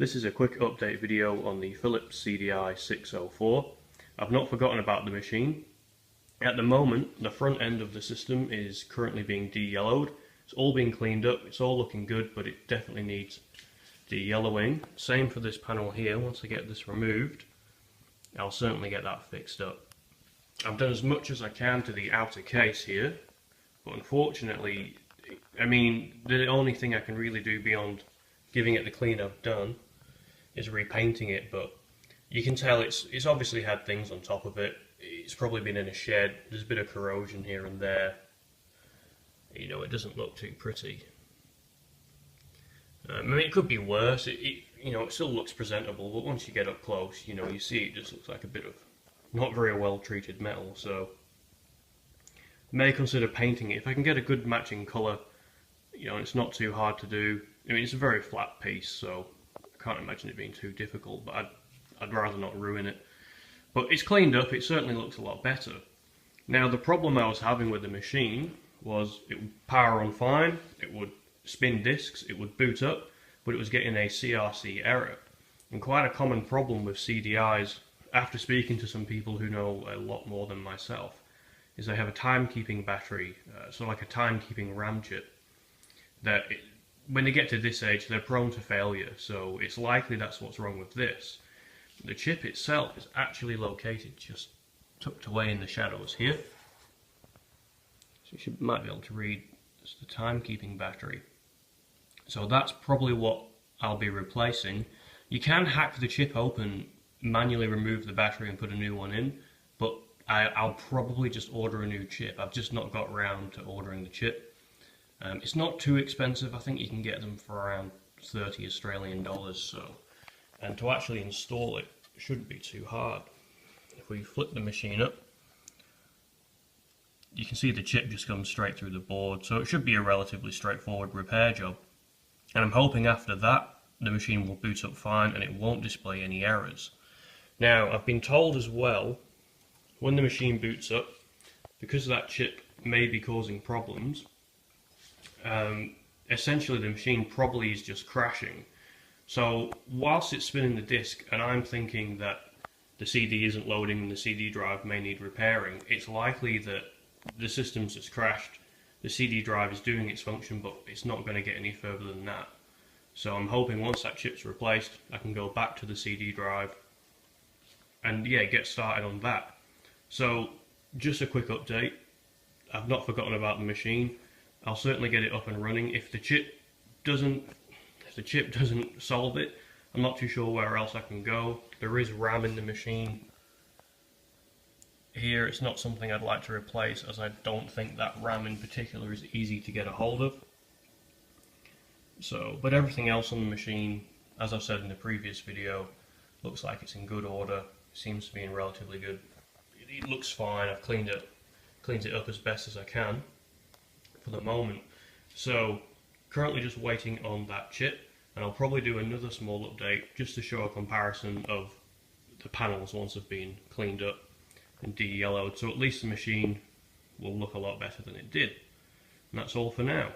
This is a quick update video on the Philips CDI 604. I've not forgotten about the machine. At the moment, the front end of the system is currently being de-yellowed. It's all being cleaned up, it's all looking good, but it definitely needs de-yellowing. Same for this panel here. Once I get this removed, I'll certainly get that fixed up. I've done as much as I can to the outer case here, but unfortunately, the only thing I can really do beyond giving it the clean I've done is repainting it, but you can tell it's obviously had things on top of it. It's probably been in a shed. There's a bit of corrosion here and there. You know, it doesn't look too pretty. It could be worse. It still looks presentable, but once you get up close, you see it just looks like a bit of not very well treated metal. So may consider painting it if I can get a good matching colour. It's not too hard to do. It's a very flat piece, so I can't imagine it being too difficult, but I'd rather not ruin it. But it's cleaned up, it certainly looks a lot better. Now, the problem I was having with the machine was it would power on fine, it would spin discs, it would boot up, but it was getting a CRC error. And quite a common problem with CDIs, after speaking to some people who know a lot more than myself, is they have a timekeeping battery, so like a timekeeping RAM chip, that when they get to this age, they're prone to failure, so it's likely that's what's wrong with this. The chip itself is actually located just tucked away in the shadows here. So you might be able to read, it's the timekeeping battery. So that's probably what I'll be replacing. You can hack the chip open, manually remove the battery and put a new one in, but I'll probably just order a new chip. I've just not got around to ordering the chip. It's not too expensive. I think you can get them for around 30 Australian dollars. And to actually install it shouldn't be too hard. If we flip the machine up, you can see the chip just comes straight through the board, so it should be a relatively straightforward repair job. And I'm hoping after that the machine will boot up fine and it won't display any errors. Now, I've been told as well, when the machine boots up, because that chip may be causing problems, essentially the machine probably is just crashing. So whilst it's spinning the disc and I'm thinking that the CD isn't loading and the CD drive may need repairing, it's likely that the system's just crashed, the CD drive is doing its function, but it's not going to get any further than that. So I'm hoping once that chip's replaced, I can go back to the CD drive and get started on that. So just a quick update, I've not forgotten about the machine. I'll certainly get it up and running. If the chip doesn't solve it, I'm not too sure where else I can go. There is RAM in the machine here. It's not something I'd like to replace, as I don't think that RAM in particular is easy to get a hold of. But everything else on the machine, as I've said in the previous video, looks like it's in good order. Seems to be in relatively good. It looks fine. I've cleaned it up as best as I can for the moment. So currently just waiting on that chip, and I'll probably do another small update just to show a comparison of the panels once they've been cleaned up and de-yellowed, so at least the machine will look a lot better than it did. And that's all for now.